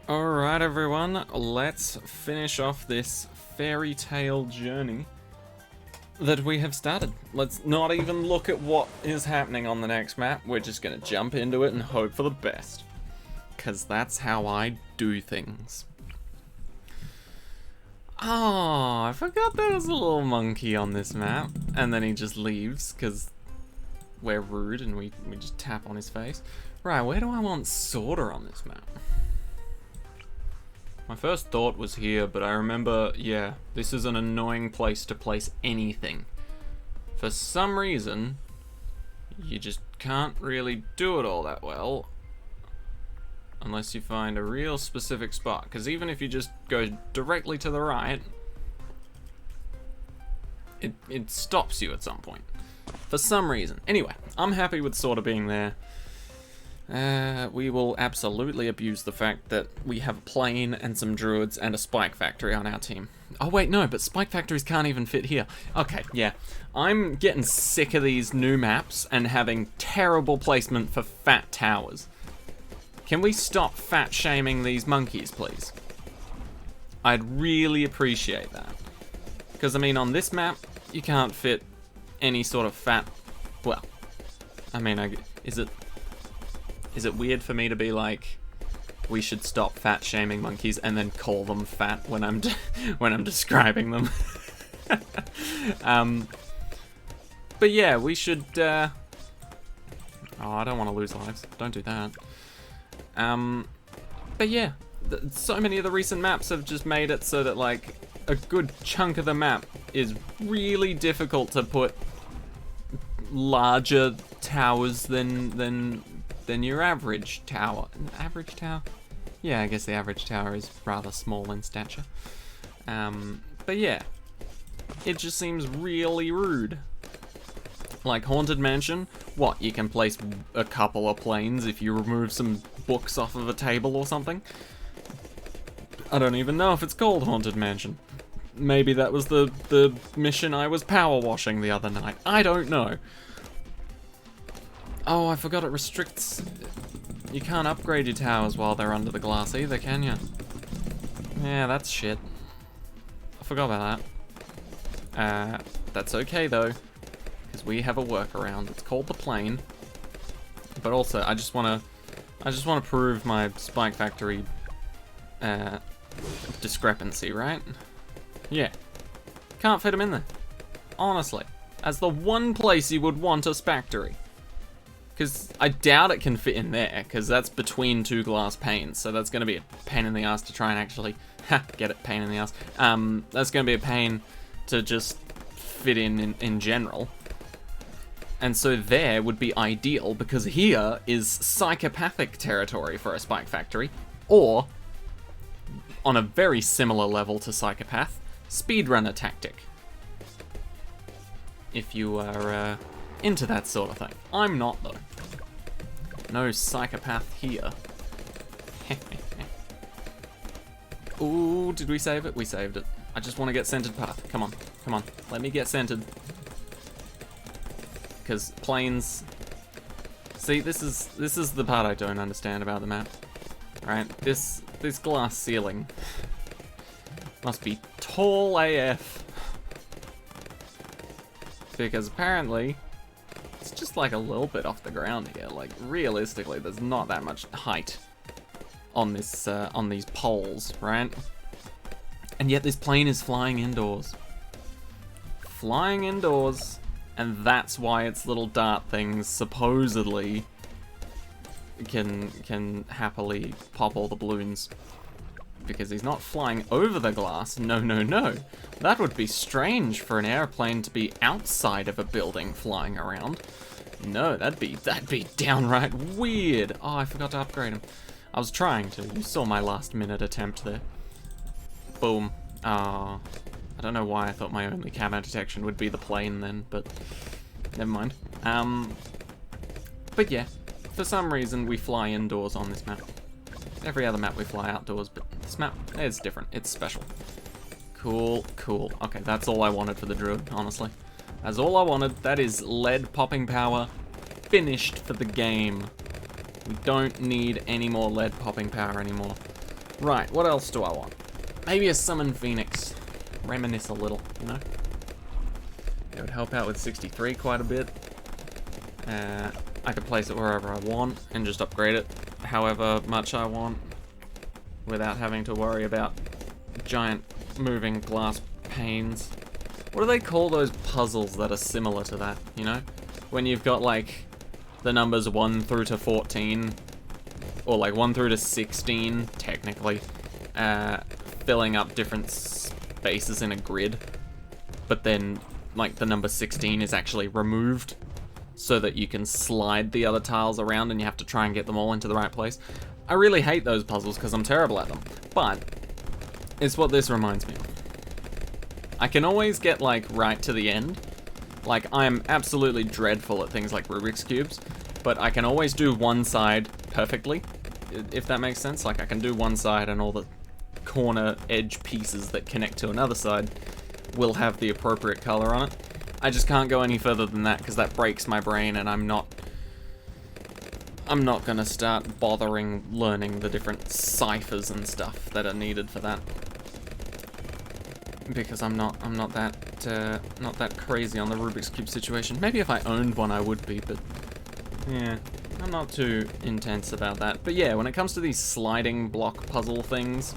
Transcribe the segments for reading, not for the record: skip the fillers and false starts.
Alright everyone, let's finish off this Fairytale journey that we have started. Let's not even look at what is happening on the next map, we're just gonna jump into it and hope for the best. Cause that's how I do things. Oh, I forgot there was a little monkey on this map. And then he just leaves, cause we're rude and we just tap on his face. Right, where do I want Sorter on this map? My first thought was here, but I remember, yeah, this is an annoying place to place anything. For some reason, you just can't really do it all that well unless you find a real specific spot. Because even if you just go directly to the right, it stops you at some point. For some reason. Anyway, I'm happy with Sorta being there. We will absolutely abuse the fact that we have a plane and some druids and a spike factory on our team. Oh wait, no, but spike factories can't even fit here. Okay, yeah. I'm getting sick of these new maps and having terrible placement for fat towers. Can we stop fat shaming these monkeys, please? I'd really appreciate that. Because, I mean, on this map, you can't fit any sort of fat... Well, I mean, is it weird for me to be like, we should stop fat shaming monkeys and then call them fat when I'm when I'm describing them? But yeah, we should. Oh, I don't want to lose lives. Don't do that. But yeah, so many of the recent maps have just made it so that like a good chunk of the map is really difficult to put larger towers than your average tower. Average tower? Yeah, I guess the average tower is rather small in stature. But yeah, it just seems really rude. Like Haunted Mansion, what, you can place a couple of planes if you remove some books off of a table or something? I don't even know if it's called Haunted Mansion. Maybe that was the mission I was power washing the other night. I don't know. Oh, I forgot it restricts... You can't upgrade your towers while they're under the glass either, can you? Yeah, that's shit. I forgot about that. That's okay though, because we have a workaround. It's called the plane. But also, I just wanna prove my Spike Factory discrepancy, right? Yeah. Can't fit them in there. Honestly. As the one place you would want a Spactory. Because I doubt it can fit in there, because that's between two glass panes, so that's going to be a pain in the ass to try and actually, get it, pain in the ass. That's going to be a pain to just fit in general. And so there would be ideal, because here is psychopathic territory for a Spike Factory, or, on a very similar level to Psychopath, speedrunner tactic. If you are, into that sort of thing. I'm not, though. No Psychopath here. Ooh, did we save it? We saved it. I just want to get centered path. Come on, come on. Let me get centered. Because planes... See, this is the part I don't understand about the map. Right? This glass ceiling must be tall AF. Because apparently... It's just like a little bit off the ground here. Like realistically, there's not that much height on this on these poles, right? And yet this plane is flying indoors. Flying indoors, and that's why its little dart things supposedly can happily pop all the balloons. Because he's not flying over the glass. No, no, no. That would be strange for an airplane to be outside of a building flying around. No, that'd be downright weird. Oh, I forgot to upgrade him. I was trying to. You saw my last minute attempt there. Boom. Oh, I don't know why I thought my only camo detection would be the plane then, but never mind. But yeah, for some reason we fly indoors on this map. Every other map we fly outdoors, but this map, it's different. It's special. Cool, cool. Okay, that's all I wanted for the druid, honestly. That's all I wanted. That is lead popping power finished for the game. We don't need any more lead popping power anymore. Right, what else do I want? Maybe a Summon Phoenix. Reminisce a little, you know? It would help out with 63 quite a bit. I could place it wherever I want and just upgrade it however much I want without having to worry about giant moving glass panes. What do they call those puzzles that are similar to that, you know? When you've got like the numbers 1 through to 14, or like 1 through to 16, technically, filling up different spaces in a grid, but then like the number 16 is actually removed so that you can slide the other tiles around and you have to try and get them all into the right place. I really hate those puzzles because I'm terrible at them, but it's what this reminds me of. I can always get like right to the end. Like, I am absolutely dreadful at things like Rubik's Cubes, but I can always do one side perfectly, if that makes sense. Like, I can do one side and all the corner edge pieces that connect to another side will have the appropriate color on it. I just can't go any further than that because that breaks my brain, and I'm not gonna start bothering learning the different ciphers and stuff that are needed for that, because I'm not that crazy on the Rubik's Cube situation. Maybe if I owned one I would be, but yeah, I'm not too intense about that. But yeah, when it comes to these sliding block puzzle things,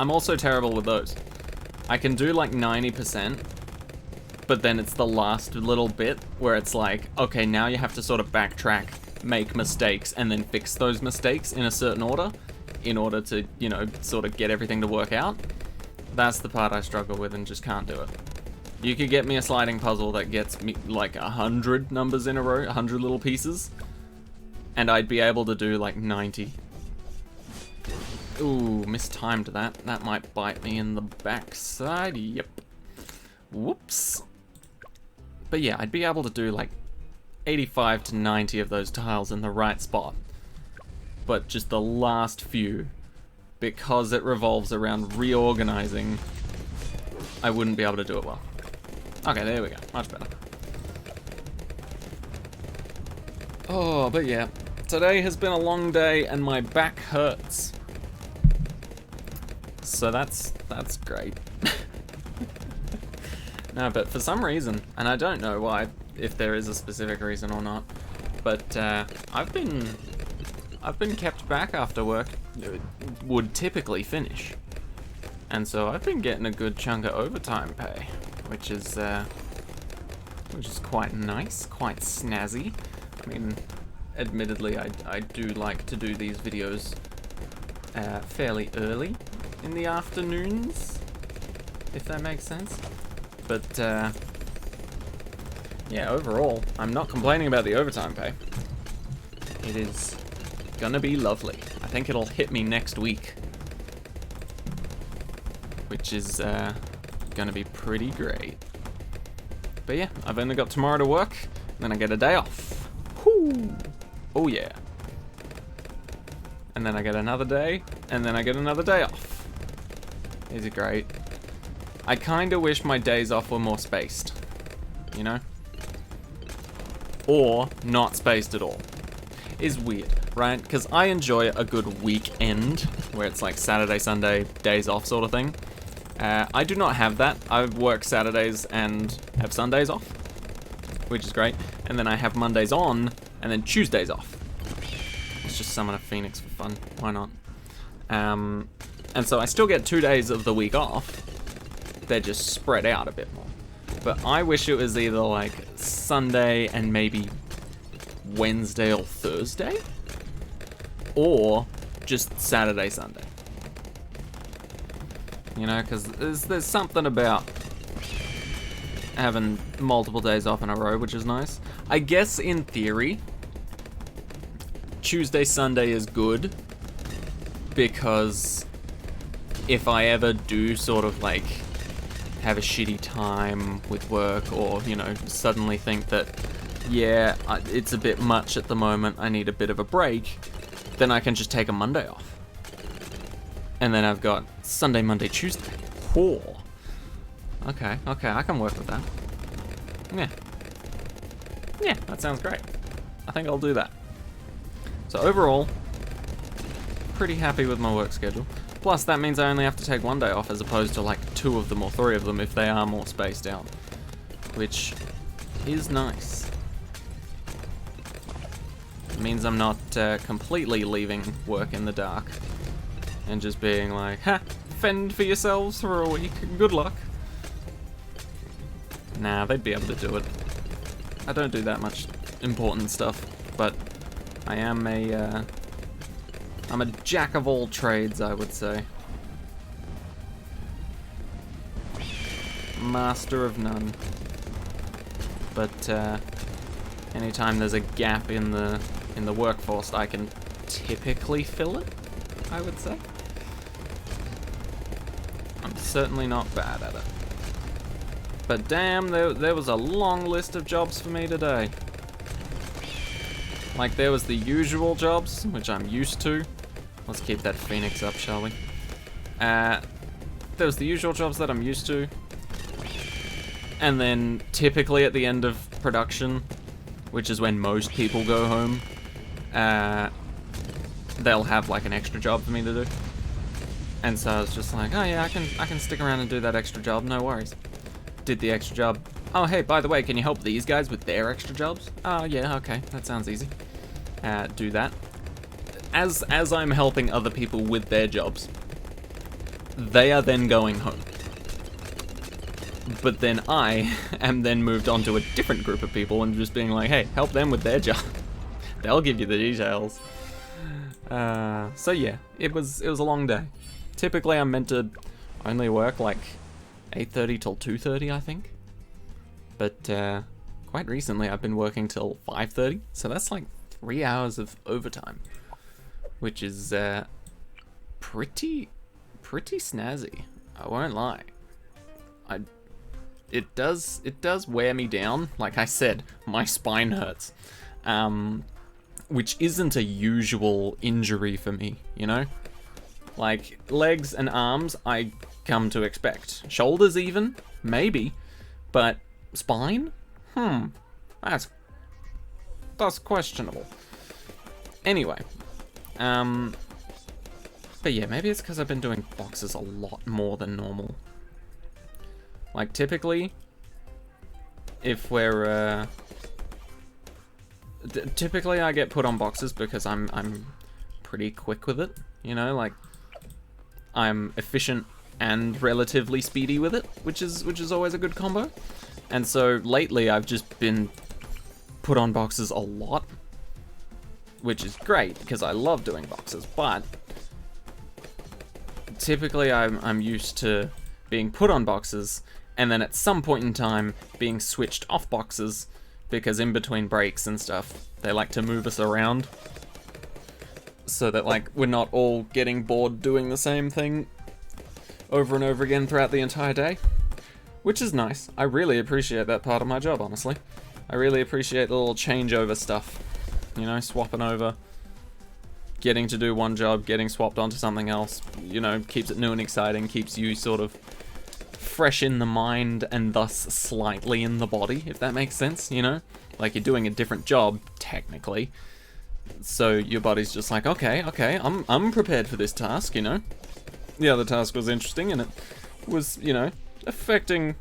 I'm also terrible with those. I can do like 90%, but then it's the last little bit where it's like, okay, now you have to sort of backtrack, make mistakes, and then fix those mistakes in a certain order in order to, you know, sort of get everything to work out. That's the part I struggle with and just can't do it. You could get me a sliding puzzle that gets me like 100 numbers in a row, 100 little pieces, and I'd be able to do like 90. Ooh, mistimed that. That might bite me in the backside. Yep. Whoops. But yeah, I'd be able to do like 85 to 90 of those tiles in the right spot. But just the last few, because it revolves around reorganizing, I wouldn't be able to do it well. Okay, there we go. Much better. Oh, but yeah. Today has been a long day and my back hurts. So that's great. No, but for some reason, and I don't know why, if there is a specific reason or not, but I've been kept back after work. Would typically finish, and so I've been getting a good chunk of overtime pay, which is quite nice, quite snazzy. I mean, admittedly, I do like to do these videos fairly early in the afternoons, if that makes sense. But yeah, overall, I'm not complaining about the overtime pay. It is gonna be lovely. I think it'll hit me next week, which is gonna be pretty great. But yeah, I've only got tomorrow to work, then I get a day off. Whoo! Oh yeah. And then I get another day, and then I get another day off. These are great. I kinda wish my days off were more spaced, you know? Or not spaced at all. Is weird, right? Because I enjoy a good weekend, where it's like Saturday, Sunday, days off sort of thing. I do not have that. I work Saturdays and have Sundays off, which is great. And then I have Mondays on, and then Tuesdays off. Let's just summon a phoenix for fun. Why not? And so I still get 2 days of the week off. They're just spread out a bit more. But I wish it was either like Sunday and maybe Wednesday or Thursday, or just Saturday, Sunday. You know, because there's something about having multiple days off in a row, which is nice. I guess in theory, Tuesday, Sunday is good, because if I ever do sort of like have a shitty time with work, or, you know, suddenly think that, yeah, it's a bit much at the moment, I need a bit of a break, then I can just take a Monday off. And then I've got Sunday, Monday, Tuesday. Cool. Okay, I can work with that. Yeah, that sounds great. I think I'll do that. So overall, pretty happy with my work schedule. Plus, that means I only have to take 1 day off as opposed to like 2 of them or 3 of them if they are more spaced out. Which is nice. It means I'm not completely leaving work in the dark and just being like, ha, fend for yourselves for a week, good luck. Nah, they'd be able to do it. I don't do that much important stuff, but I am I'm a jack of all trades, I would say. Master of none. But anytime there's a gap in the workforce, I can typically fill it, I would say. I'm certainly not bad at it. But damn, there was a long list of jobs for me today. Like, there was the usual jobs, which I'm used to. Let's keep that Phoenix up, shall we? There was the usual jobs that I'm used to. And then, typically at the end of production, which is when most people go home, they'll have, like, an extra job for me to do. And so I was just like, oh yeah, I can stick around and do that extra job, no worries. Did the extra job. Oh, hey, by the way, can you help these guys with their extra jobs? Oh, yeah, okay, that sounds easy. Do that. As I'm helping other people with their jobs, they are then going home. But then I am then moved on to a different group of people and just being like, hey, help them with their job. They'll give you the details. So yeah, it was a long day. Typically, I'm meant to only work like 8:30 till 2:30, I think. But quite recently, I've been working till 5:30, so that's like 3 hours of overtime, which is pretty snazzy. I won't lie. It does wear me down. Like I said, my spine hurts, which isn't a usual injury for me, you know? Like, legs and arms, I come to expect. Shoulders even? Maybe. But spine? That's questionable. Anyway. But yeah, maybe it's because I've been doing boxes a lot more than normal. Like, typically, if we're, typically I get put on boxes because I'm pretty quick with it, you know, like, I'm efficient and relatively speedy with it, which is always a good combo. And so lately I've just been put on boxes a lot, which is great because I love doing boxes, but typically I'm used to being put on boxes and then at some point in time being switched off boxes because in between breaks and stuff, they like to move us around so that, like, we're not all getting bored doing the same thing over and over again throughout the entire day, which is nice. I really appreciate that part of my job, honestly. I really appreciate the little changeover stuff, you know, swapping over, getting to do one job, getting swapped onto something else, you know, keeps it new and exciting, keeps you sort of fresh in the mind and thus slightly in the body, if that makes sense, you know? Like, you're doing a different job, technically, so your body's just like, okay, I'm prepared for this task, you know? The other task was interesting, and it was, you know, affecting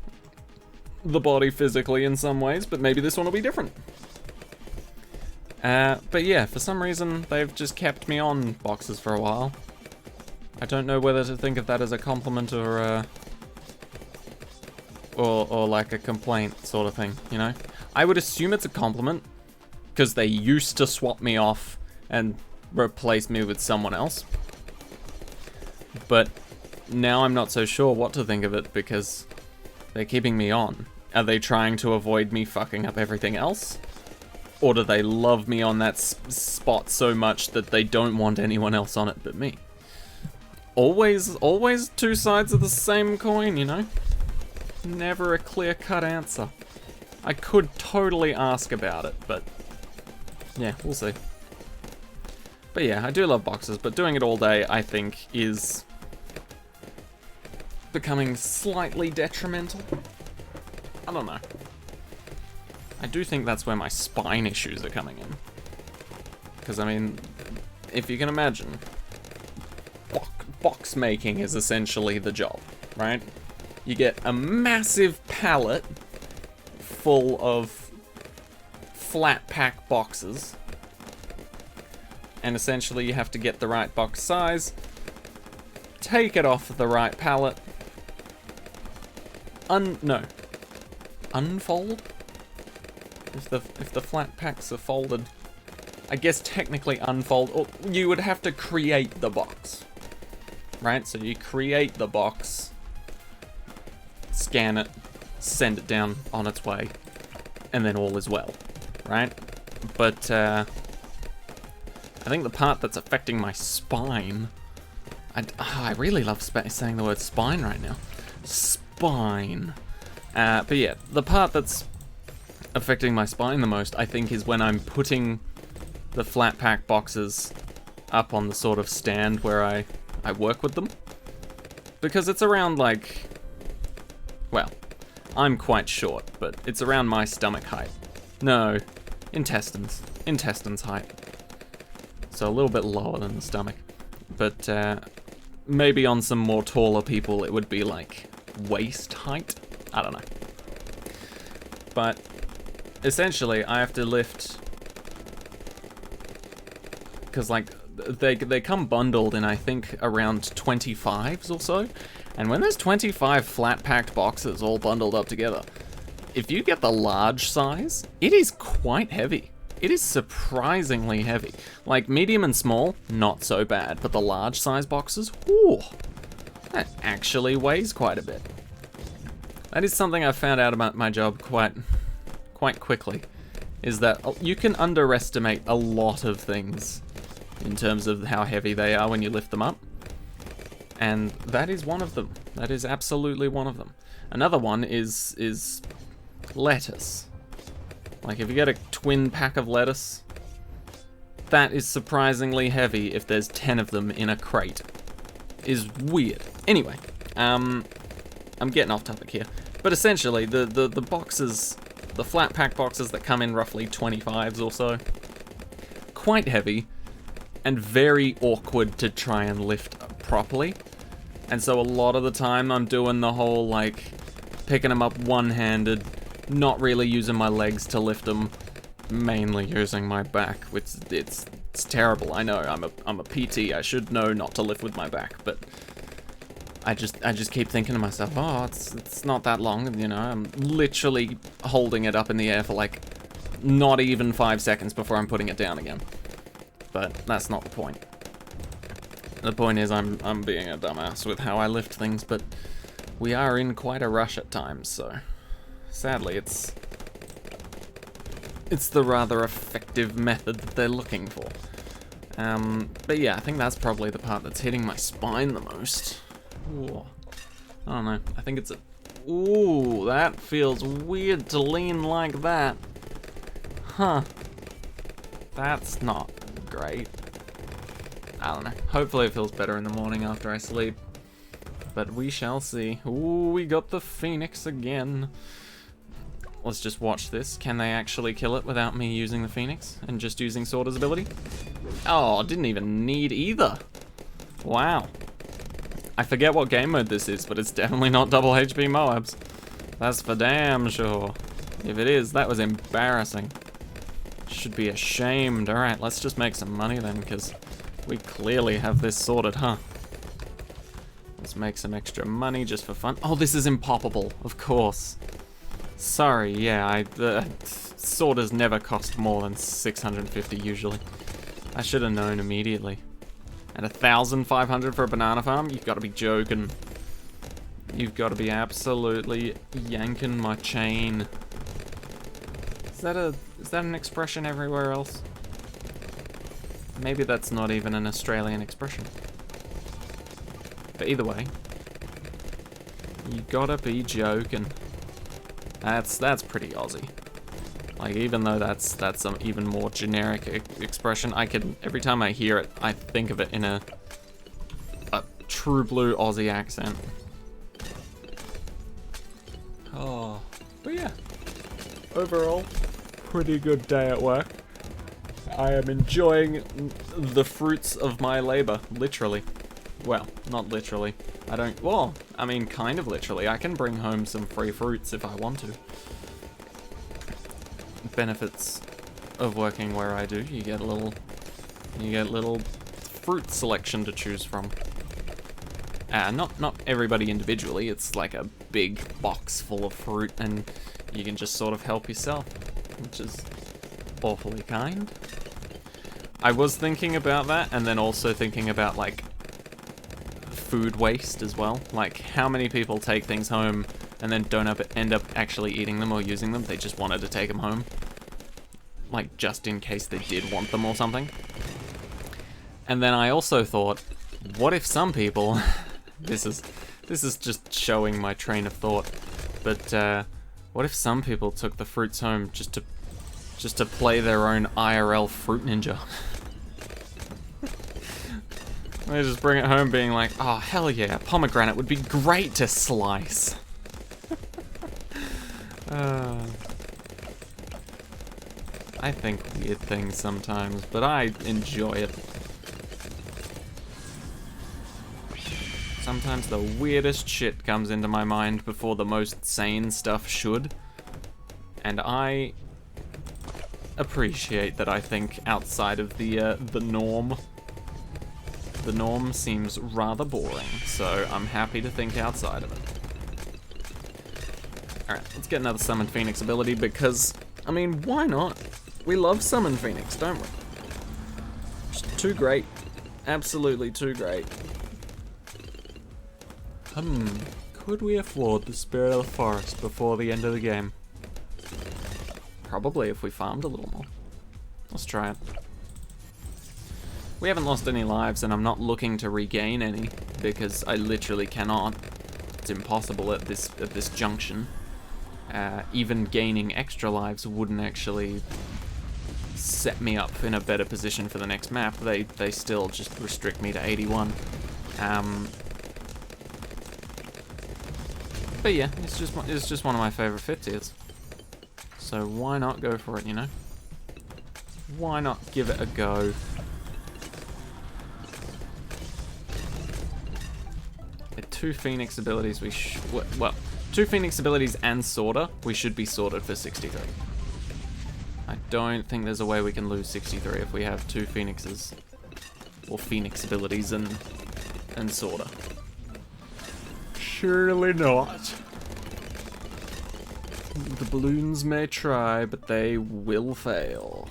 the body physically in some ways, but maybe this one will be different. But yeah, for some reason, they've just kept me on boxes for a while. I don't know whether to think of that as a compliment or like a complaint sort of thing, you know? I would assume it's a compliment, because they used to swap me off and replace me with someone else. But now I'm not so sure what to think of it, because they're keeping me on. Are they trying to avoid me fucking up everything else? Or do they love me on that spot so much that they don't want anyone else on it but me? Always two sides of the same coin, you know? Never a clear-cut answer. I could totally ask about it, but yeah, we'll see. But yeah, I do love boxes, but doing it all day, I think, is becoming slightly detrimental. I don't know. I do think that's where my spine issues are coming in. Because, I mean, if you can imagine, box making is essentially the job, right? You get a massive pallet full of flat pack boxes, and essentially you have to get the right box size, take it off the right pallet, unfold? If the flat packs are folded, I guess technically unfold, or you would have to create the box, right? So you create the box, scan it, send it down on its way, and then all is well, right? But I think the part that's affecting my spine, I really love saying the word spine right now. Spine. But yeah, the part that's affecting my spine the most, I think, is when I'm putting the flat pack boxes up on the sort of stand where I work with them. Because it's around, like, well, I'm quite short, but it's around my stomach height. No, intestines height. So a little bit lower than the stomach. But maybe on some more taller people it would be like waist height. I don't know. But essentially I have to lift, because like they come bundled in I think around 25s or so. And when there's 25 flat packed boxes all bundled up together, if you get the large size, it is quite heavy. It is surprisingly heavy. Like medium and small, not so bad, but the large size boxes, whew, that actually weighs quite a bit. That is something I've found out about my job quite quickly, is that you can underestimate a lot of things in terms of how heavy they are when you lift them up. And that is one of them. That is absolutely one of them. Another one is lettuce. Like if you get a twin pack of lettuce, that is surprisingly heavy if there's 10 of them in a crate. Is weird. Anyway, I'm getting off topic here. But essentially, the boxes, the flat pack boxes that come in roughly 25s or so, quite heavy and very awkward to try and lift properly. And so a lot of the time I'm doing the whole like picking them up one-handed, not really using my legs to lift them, mainly using my back, which it's terrible. I know I'm a PT. I should know not to lift with my back, but I just keep thinking to myself, oh, it's not that long, you know. I'm literally holding it up in the air for like not even 5 seconds before I'm putting it down again. But that's not the point. The point is I'm being a dumbass with how I lift things, but we are in quite a rush at times, so sadly it's the rather effective method that they're looking for. But yeah, I think that's probably the part that's hitting my spine the most. Ooh. I don't know. I think it's a... Ooh, that feels weird to lean like that. Huh. That's not great. I don't know. Hopefully it feels better in the morning after I sleep. But we shall see. Ooh, we got the Phoenix again. Let's just watch this. Can they actually kill it without me using the Phoenix and just using Sorter's ability? Oh, didn't even need either. Wow. I forget what game mode this is, but it's definitely not double HP Moabs. That's for damn sure. If it is, that was embarrassing. Should be ashamed. Alright, let's just make some money then, because we clearly have this sorted, huh? Let's make some extra money just for fun. Oh, this is impoppable, of course. Sorry, yeah, sorters never cost more than 650 usually. I should have known immediately. And 1,500 for a banana farm? You've got to be joking. You've got to be absolutely yanking my chain. Is that an expression everywhere else? Maybe that's not even an Australian expression. But either way, you gotta be joking. That's pretty Aussie. Like, even though that's some even more generic expression, I can, every time I hear it, I think of it in a true blue Aussie accent. Oh, but yeah, overall, pretty good day at work. I am enjoying the fruits of my labor, literally. Well, not literally. I don't... Well, I mean, kind of literally. I can bring home some free fruits if I want to. Benefits of working where I do. You get a little fruit selection to choose from. Not everybody individually. It's like a big box full of fruit, and you can just sort of help yourself, which is awfully kind. I was thinking about that, and then also thinking about, like, food waste as well. Like, how many people take things home and then don't end up actually eating them or using them? They just wanted to take them home. Like, just in case they did want them or something. And then I also thought, what if some people... This is just showing my train of thought. But, what if some people took the fruits home just to play their own IRL Fruit Ninja? They just bring it home being like, oh, hell yeah, pomegranate would be great to slice. I think weird things sometimes, but I enjoy it. Sometimes the weirdest shit comes into my mind before the most sane stuff should. And I appreciate that I think outside of the norm. The norm seems rather boring, so I'm happy to think outside of it. Alright, let's get another Summon Phoenix ability because, I mean, why not? We love Summon Phoenix, don't we? Just too great. Absolutely too great. Could we afford the Spirit of the Forest before the end of the game? Probably if we farmed a little more. Let's try it. We haven't lost any lives, and I'm not looking to regain any because I literally cannot. It's impossible at this junction. Even gaining extra lives wouldn't actually set me up in a better position for the next map. They still just restrict me to 81. But yeah, it's just one of my favorite 5th tiers. So why not go for it, you know? Why not give it a go? The 2 Phoenix abilities well, 2 Phoenix abilities and Sorter, we should be sorted for 63. I don't think there's a way we can lose 63 if we have 2 Phoenixes. Or Phoenix abilities and Sorter. Surely not. The balloons may try, but they will fail.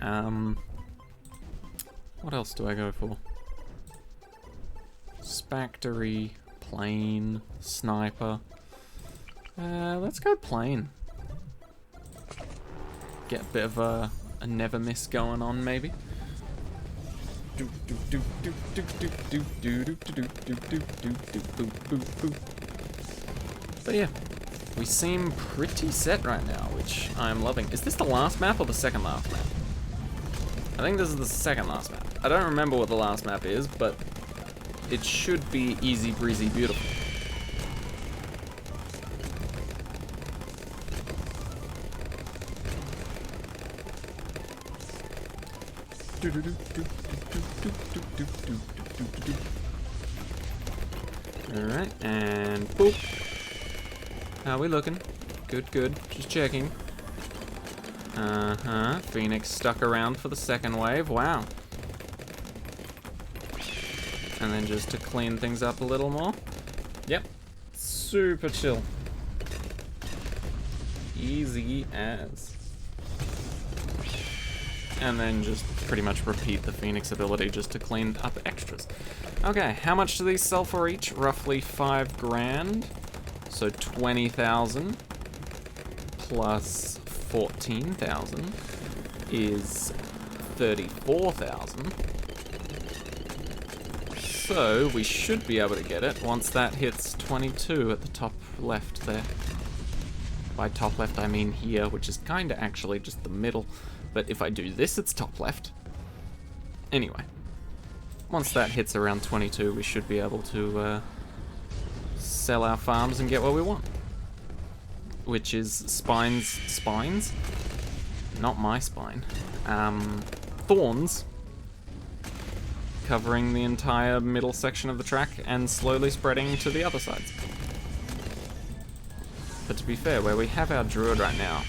What else do I go for? Spectre, plane, sniper. Let's go plane. Get a bit of a never miss going on, maybe. But yeah, we seem pretty set right now, which I'm loving. Is this the last map or the second last map? I think this is the second last map. I don't remember what the last map is, but it should be easy breezy beautiful. Alright, and boop. How we looking? Good, good. Just checking. Phoenix stuck around for the second wave. Wow. And then just to clean things up a little more. Yep. Super chill. Easy as. And then just pretty much repeat the Phoenix ability just to clean up extras. Okay, how much do these sell for each? Roughly 5 grand. So 20,000 plus 14,000 is 34,000. So we should be able to get it once that hits 22 at the top left there. By top left I mean here, which is kinda actually just the middle. But if I do this, it's top left. Anyway, once that hits around 22, we should be able to sell our farms and get what we want. Which is spines? Not my spine. Thorns. covering the entire middle section of the track and slowly spreading to the other sides. But to be fair, where we have our druid right now,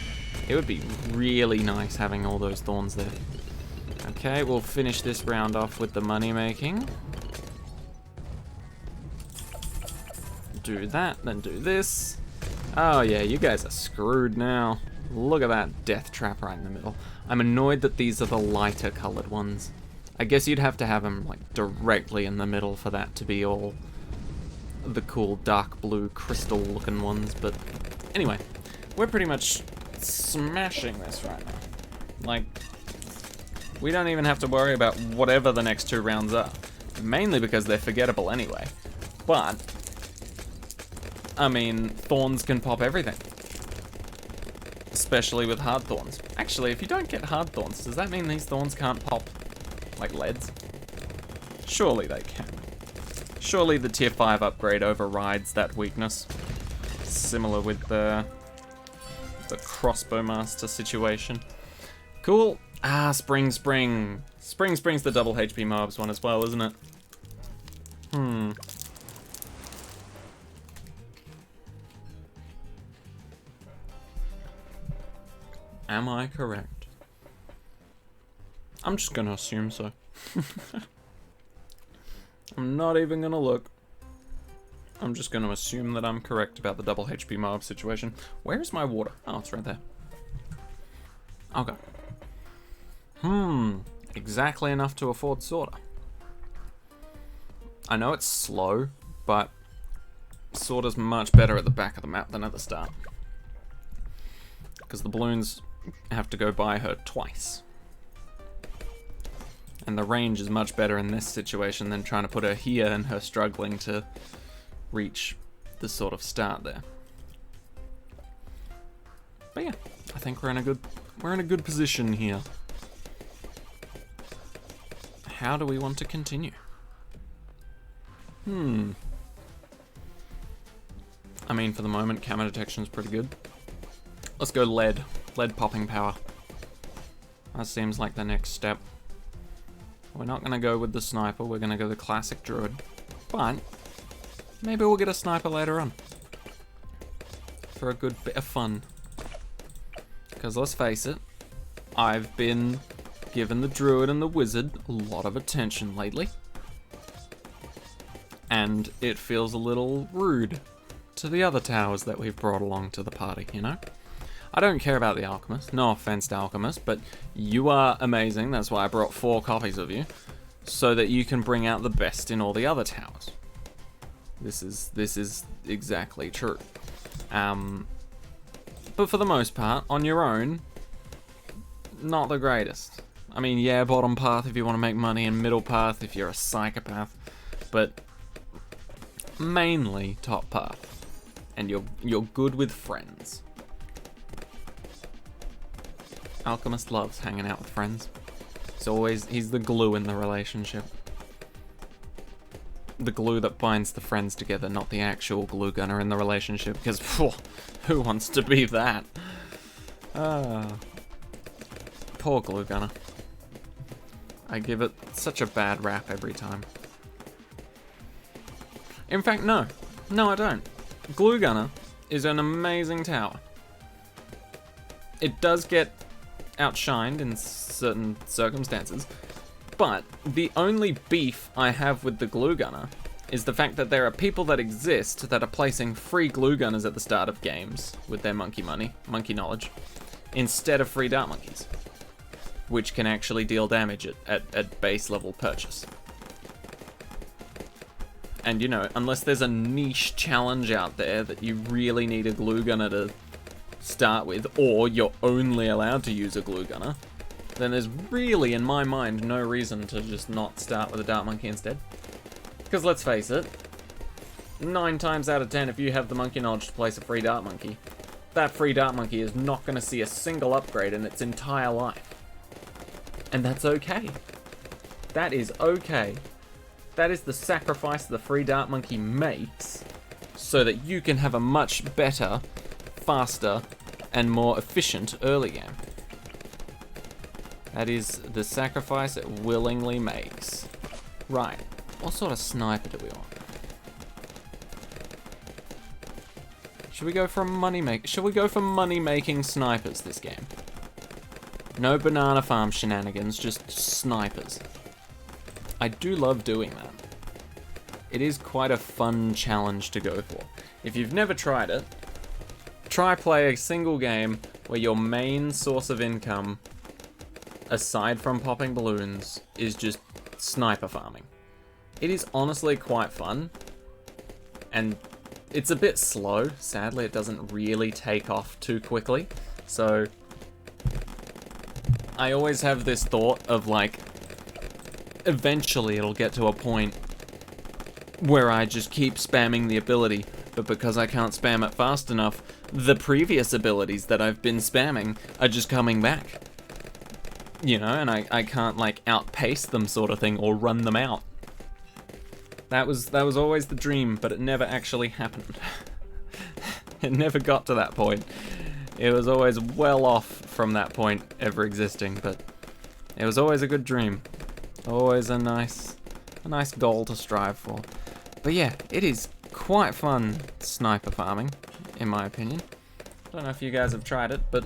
it would be really nice having all those thorns there. Okay, we'll finish this round off with the money making. Do that, then do this. Oh yeah, you guys are screwed now. Look at that death trap right in the middle. I'm annoyed that these are the lighter colored ones. I guess you'd have to have them like directly in the middle for that to be all the cool dark blue crystal looking ones, but anyway, we're pretty much smashing this right now. Like, we don't even have to worry about whatever the next 2 rounds are, mainly because they're forgettable anyway. But I mean, thorns can pop everything, especially with hard thorns. Actually, if you don't get hard thorns, does that mean these thorns can't pop like leads? Surely they can. Surely the tier 5 upgrade overrides that weakness. Similar with the crossbow master situation. Cool. Ah, Spring. Spring's the double HP mobs one as well, isn't it? Am I correct? I'm just gonna assume so. I'm not even gonna look. I'm just gonna assume that I'm correct about the double HP mob situation. Where's my water? Oh, it's right there. Okay. Exactly enough to afford Sorter. I know it's slow, but Sorter's much better at the back of the map than at the start. Because the balloons have to go by her twice. And the range is much better in this situation than trying to put her here and her struggling to reach the sort of start there. But yeah, I think we're in a good position here. How do we want to continue? I mean, for the moment, camera detection is pretty good. Let's go lead. Lead popping power. That seems like the next step. We're not going to go with the sniper, we're going to go the classic druid. But maybe we'll get a sniper later on. For a good bit of fun. Because let's face it, I've been giving the druid and the wizard a lot of attention lately. And it feels a little rude to the other towers that we've brought along to the party, you know? I don't care about the alchemist, no offense to alchemist, but you are amazing, that's why I brought 4 copies of you, so that you can bring out the best in all the other towers. This is exactly true. But for the most part, on your own, not the greatest. I mean, yeah, bottom path if you want to make money, and middle path if you're a psychopath, but mainly top path. And you're good with friends. Alchemist loves hanging out with friends. He's the glue in the relationship. The glue that binds the friends together, not the actual glue gunner in the relationship, because who wants to be that? Poor glue gunner. I give it such a bad rap every time. In fact, no, I don't. Glue gunner is an amazing tower. It does get outshined in certain circumstances, but the only beef I have with the glue gunner is the fact that there are people that exist that are placing free glue gunners at the start of games with their monkey knowledge, instead of free dart monkeys, which can actually deal damage at base level purchase. And you know, unless there's a niche challenge out there that you really need a glue gunner to start with, or you're only allowed to use a glue gunner, then there's really, in my mind, no reason to just not start with a dart monkey instead. Because let's face it, 9 times out of 10, if you have the monkey knowledge to place a free dart monkey, that free dart monkey is not going to see a single upgrade in its entire life. And that's okay. That is okay. That is the sacrifice the free dart monkey makes so that you can have a much better, faster, and more efficient early game. That is the sacrifice it willingly makes. Right. What sort of sniper do we want? Should we go for money-making snipers this game? No banana farm shenanigans, just snipers. I do love doing that. It is quite a fun challenge to go for. If you've never tried it, try play a single game where your main source of income, aside from popping balloons, is just sniper farming. It is honestly quite fun, and it's a bit slow. Sadly, it doesn't really take off too quickly, so I always have this thought of like, eventually it'll get to a point where I just keep spamming the ability, but because I can't spam it fast enough, the previous abilities that I've been spamming are just coming back. You know, and I can't like outpace them sort of thing or run them out. That was always the dream, but it never actually happened. It never got to that point. It was always well off from that point ever existing, but it was always a good dream. Always a nice goal to strive for. But yeah, it is quite fun sniper farming, in my opinion. I don't know if you guys have tried it, but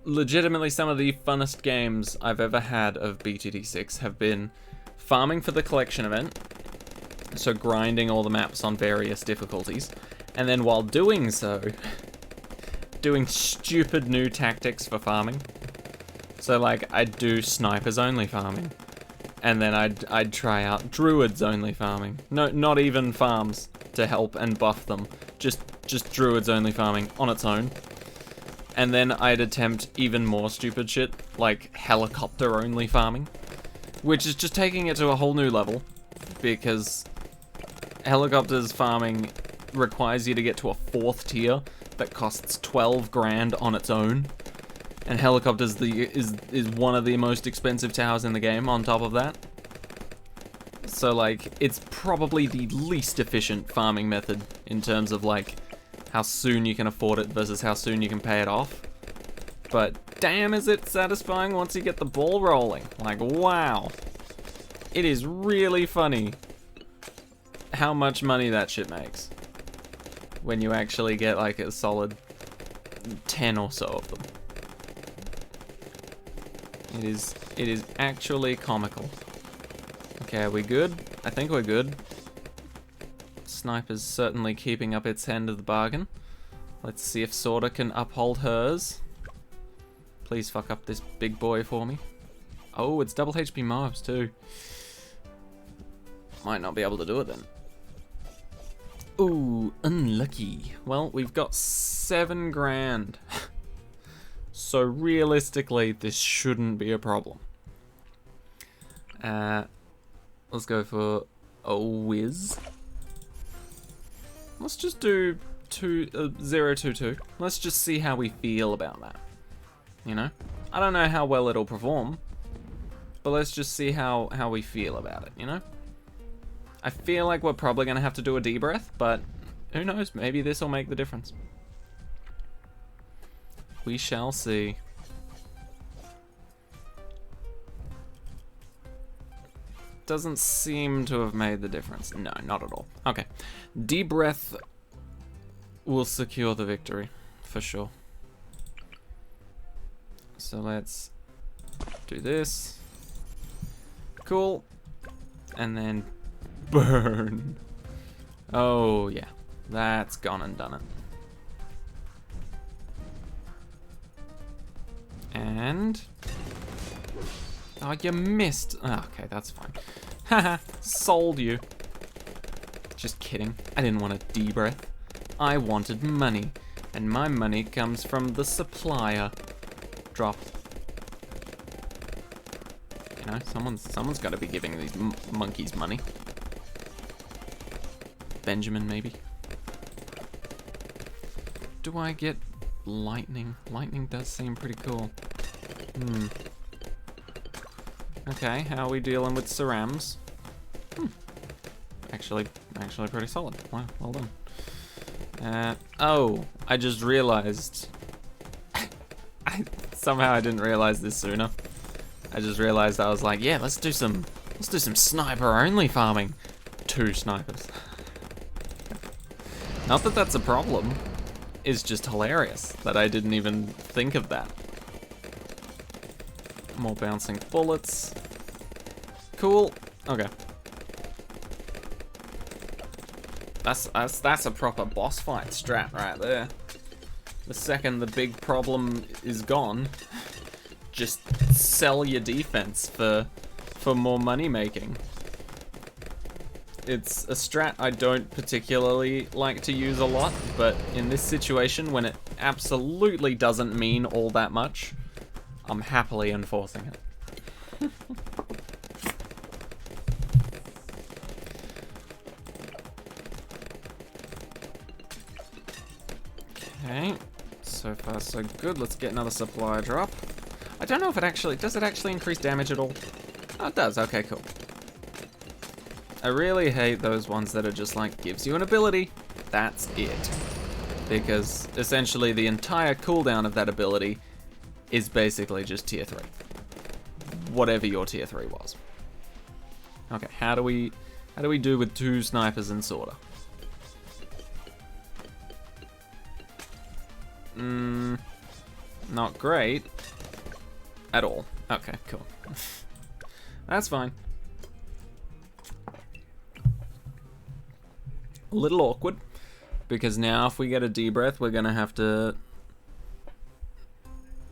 legitimately some of the funnest games I've ever had of BTD6 have been farming for the collection event, so grinding all the maps on various difficulties, and then while doing so, doing stupid new tactics for farming. So like, I'd do snipers only farming, and then I'd try out druids only farming. No, not even farms to help and buff them, just druids only farming on its own. And then I'd attempt even more stupid shit, like helicopter only farming, which is just taking it to a whole new level, because helicopters farming requires you to get to a 4th tier that costs 12 grand on its own. And helicopters is one of the most expensive towers in the game on top of that. So like, it's probably the least efficient farming method in terms of like how soon you can afford it versus how soon you can pay it off. But damn, is it satisfying once you get the ball rolling. Like, wow. It is really funny how much money that shit makes when you actually get like a solid 10 or so of them. It is actually comical. Okay, are we good? I think we're good. Sniper's certainly keeping up its end of the bargain. Let's see if Sorta can uphold hers. Please fuck up this big boy for me. Oh, it's double HP mobs too. Might not be able to do it then. Ooh, unlucky. Well, we've got 7 grand. So realistically, this shouldn't be a problem. Let's go for a whiz. Let's just do 022. Let's just see how we feel about that. You know? I don't know how well it'll perform, but let's just see how we feel about it, you know? I feel like we're probably going to have to do a D-breath, but who knows? Maybe this will make the difference. We shall see. Doesn't seem to have made the difference. No, not at all. Okay. D-breath will secure the victory, for sure. So let's do this. Cool. And then burn. Oh, yeah. That's gone and done it. And... oh, you missed. Oh, okay, that's fine. Haha, sold you. Just kidding. I didn't want a D-breath. I wanted money. And my money comes from the supplier. Drop. You know, someone's got to be giving these monkeys money. Benjamin, maybe. Do I get lightning? Lightning does seem pretty cool. Okay, how are we dealing with cerams? Actually pretty solid. Wow, well done. Oh, I just realized. Somehow I didn't realize this sooner. I just realized I was like, yeah, let's do some Let's do some sniper-only farming. 2 snipers. Not that that's a problem. It's just hilarious that I didn't even think of that. More bouncing bullets. Cool. Okay. That's a proper boss fight strat right there. The second the big problem is gone, just sell your defense for more money making. It's a strat I don't particularly like to use a lot, but in this situation, when it absolutely doesn't mean all that much, I'm happily enforcing it. Okay, so far so good. Let's get another supply drop. I don't know if does it actually increase damage at all? Oh, it does, okay, cool. I really hate those ones that are just like, gives you an ability, that's it. Because essentially the entire cooldown of that ability is basically just tier 3. Whatever your tier 3 was. Okay, how do we do with 2 snipers and sorta? Not great. At all. Okay, cool. That's fine. A little awkward, because now if we get a D-breath, we're gonna have to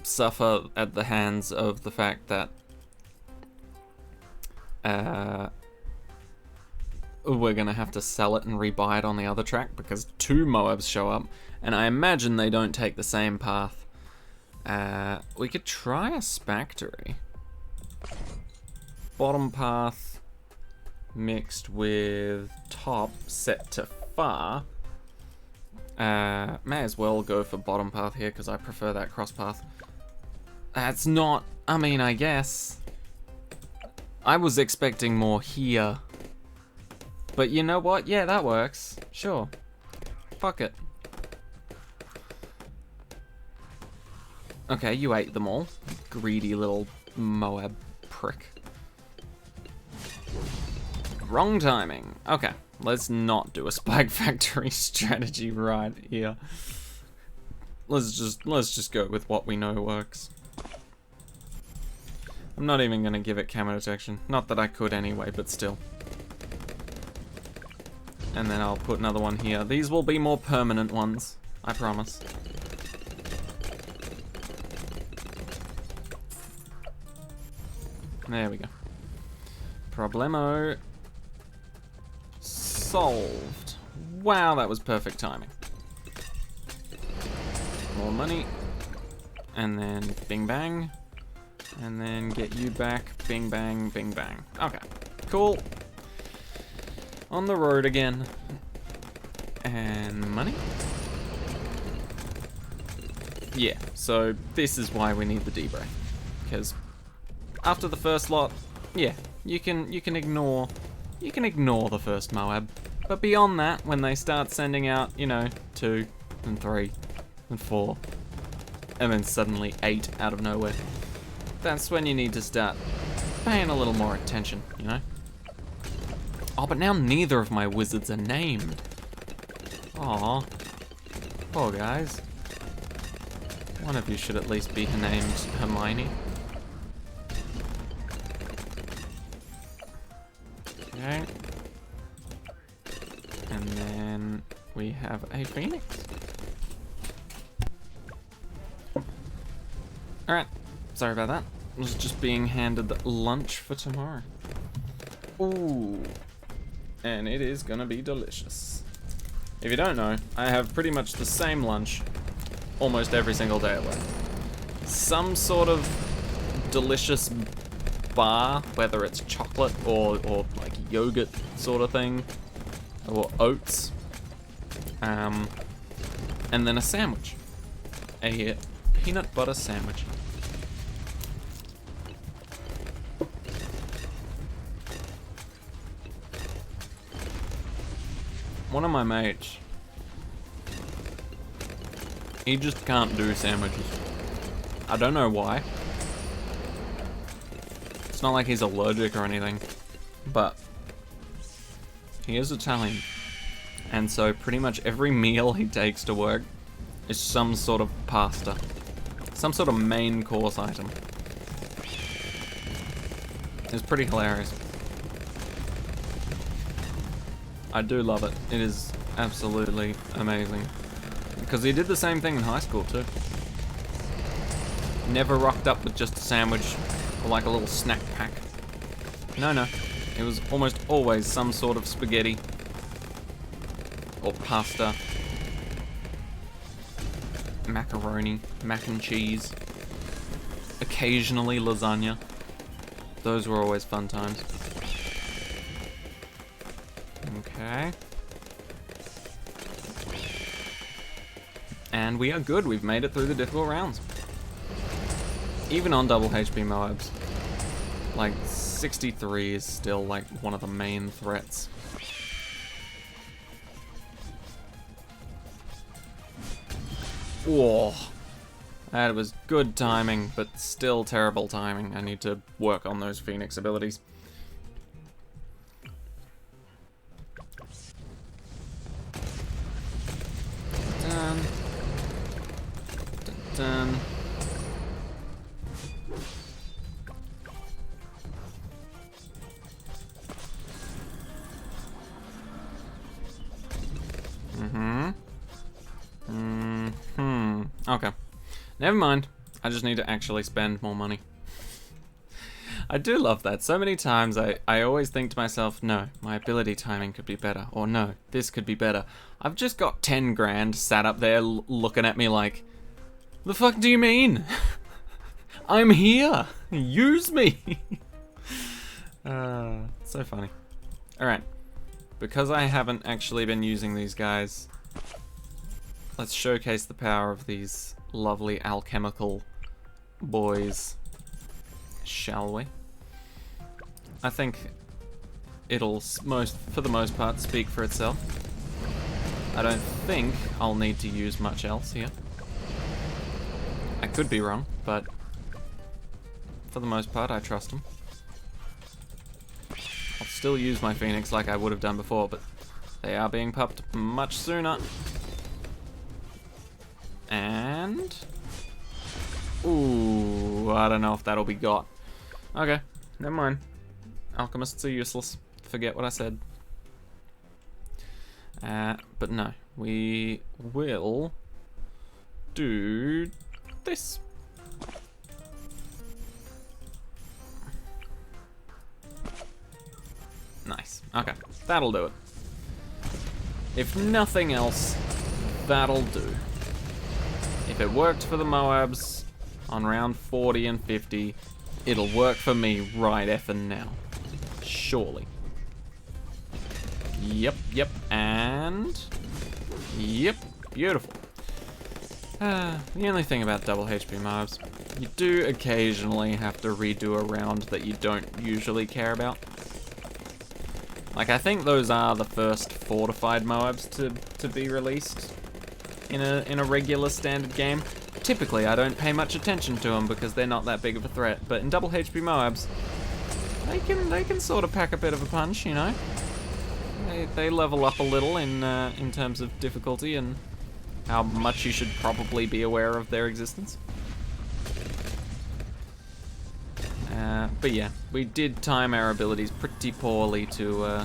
suffer at the hands of the fact that we're gonna have to sell it and rebuy it on the other track because 2 Moabs show up, and I imagine they don't take the same path. We could try a Spectre. Bottom path mixed with top set to far. May as well go for bottom path here because I prefer that cross path. That's not, I mean, I guess. I was expecting more here. But you know what? Yeah, that works. Sure. Fuck it. Okay, you ate them all. Greedy little Moab prick. Wrong timing. Okay, let's not do a Spike Factory strategy right here. Let's just go with what we know works. I'm not even gonna give it camo detection. Not that I could anyway, but still. And then I'll put another one here. These will be more permanent ones, I promise. There we go. Problemo solved. Wow, that was perfect timing. More money. And then bing bang. And then get you back. Bing bang, bing bang. Okay, cool. On the road again. And money. Yeah, so this is why we need the D-break. Because after the first lot, yeah, you can ignore the first Moab. But beyond that, when they start sending out, you know, 2 and 3 and 4, and then suddenly 8 out of nowhere, that's when you need to start paying a little more attention, you know? Oh, but now neither of my wizards are named. Aw. Poor guys. One of you should at least be named Hermione. Okay. And then we have a Phoenix. Alright. Sorry about that. I was just being handed lunch for tomorrow. Ooh. And it is gonna be delicious. If you don't know, I have pretty much the same lunch almost every single day away. Some sort of delicious bar, whether it's chocolate or like yogurt sort of thing, or oats, and then a sandwich, a peanut butter sandwich. One of my mates, he just can't do sandwiches. I don't know why. It's not like he's allergic or anything. but he is Italian. And so pretty much every meal he takes to work is some sort of pasta. Some sort of main course item. It's pretty hilarious. I do love it. It is absolutely amazing. Because he did the same thing in high school too. Never rocked up with just a sandwich or like a little snack pack. No. It was almost always some sort of spaghetti or pasta, macaroni, mac and cheese, occasionally lasagna. Those were always fun times. Okay. And we are good. We've made it through the difficult rounds. Even on double HP Moabs. Like, 63 is still like one of the main threats. Whoa. That was good timing, but still terrible timing. I need to work on those Phoenix abilities. Dun. Dun, dun. Okay. Never mind. I just need to actually spend more money. I do love that. So many times I always think to myself, no, my ability timing could be better. Or no, this could be better. I've just got 10 grand sat up there looking at me like, the fuck do you mean? I'm here. Use me. So funny. Alright. Because I haven't actually been using these guys, let's showcase the power of these lovely alchemical boys, shall we? I think it'll for the most part speak for itself. I don't think I'll need to use much else here. I could be wrong, but for the most part I trust them. I'll still use my Phoenix like I would have done before, but they are being pupped much sooner. And... ooh, I don't know if that'll be got. Okay, never mind. Alchemists are useless. Forget what I said. But no, we will do this. Nice. Okay, that'll do it. If nothing else, that'll do. If it worked for the Moabs on round 40 and 50, it'll work for me right effing now. Surely. Yep, and... yep, beautiful. The only thing about double HP Moabs, you do occasionally have to redo a round that you don't usually care about. Like, I think those are the first fortified Moabs to be released in a regular standard game. Typically, I don't pay much attention to them because they're not that big of a threat. But in double HP Moabs, they can sort of pack a bit of a punch, you know. They level up a little in terms of difficulty and how much you should probably be aware of their existence. But yeah, we did time our abilities pretty poorly to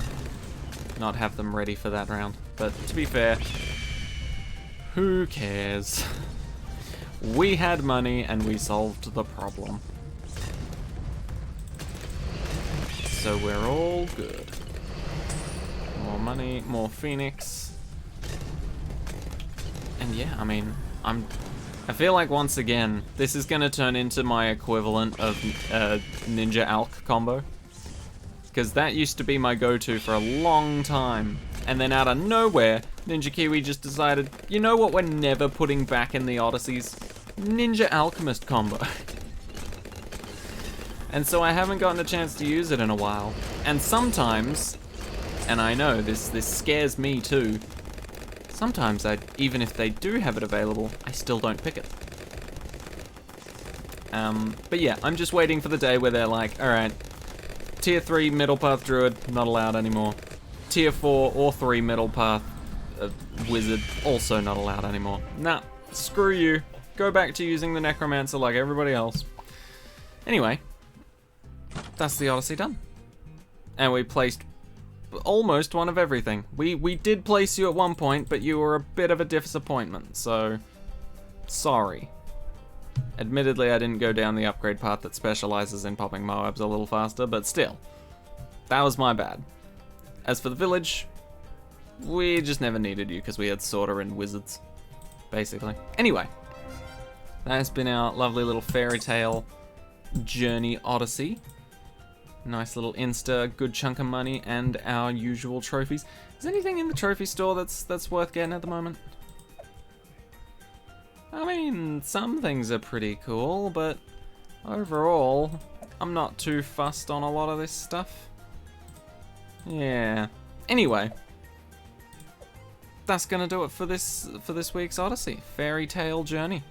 not have them ready for that round. But to be fair, who cares? We had money and we solved the problem. So we're all good. More money, more Phoenix. And yeah, I mean, I feel like once again, this is gonna turn into my equivalent of Ninja Alk combo. Because that used to be my go-to for a long time. And then out of nowhere, Ninja Kiwi just decided, you know what we're never putting back in the Odysseys? Ninja Alchemist combo. And so I haven't gotten a chance to use it in a while. And sometimes, and I know this scares me too, sometimes even if they do have it available, I still don't pick it. But yeah, I'm just waiting for the day where they're like, alright, Tier 3 middle path druid, not allowed anymore. Tier 4 or 3 middle path wizard, also not allowed anymore. Nah, screw you. Go back to using the necromancer like everybody else. Anyway, that's the Odyssey done. And we placed almost one of everything. We did place you at one point, but you were a bit of a disappointment, so sorry. Admittedly, I didn't go down the upgrade path that specializes in popping Moabs a little faster, but still, that was my bad. As for the village, we just never needed you because we had sorter and wizards, basically. Anyway, that has been our lovely little Fairytale journey Odyssey. Nice little Insta, good chunk of money, and our usual trophies. Is anything in the trophy store that's worth getting at the moment? I mean, some things are pretty cool, but overall, I'm not too fussed on a lot of this stuff. Yeah. Anyway, that's gonna do it for this week's Odyssey, Fairytale journey.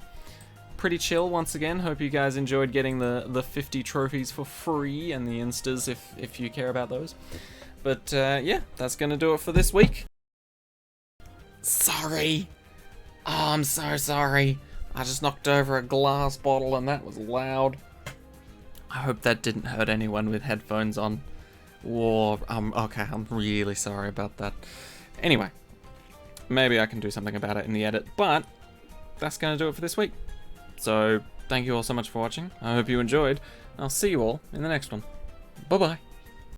Pretty chill once again. Hope you guys enjoyed getting the 50 trophies for free and the instas if you care about those. But yeah, that's gonna do it for this week. Sorry. Oh, I'm so sorry. I just knocked over a glass bottle and that was loud. I hope that didn't hurt anyone with headphones on. Or, okay, I'm really sorry about that. Anyway, maybe I can do something about it in the edit, but that's gonna do it for this week. So, thank you all so much for watching. I hope you enjoyed. I'll see you all in the next one. Bye-bye.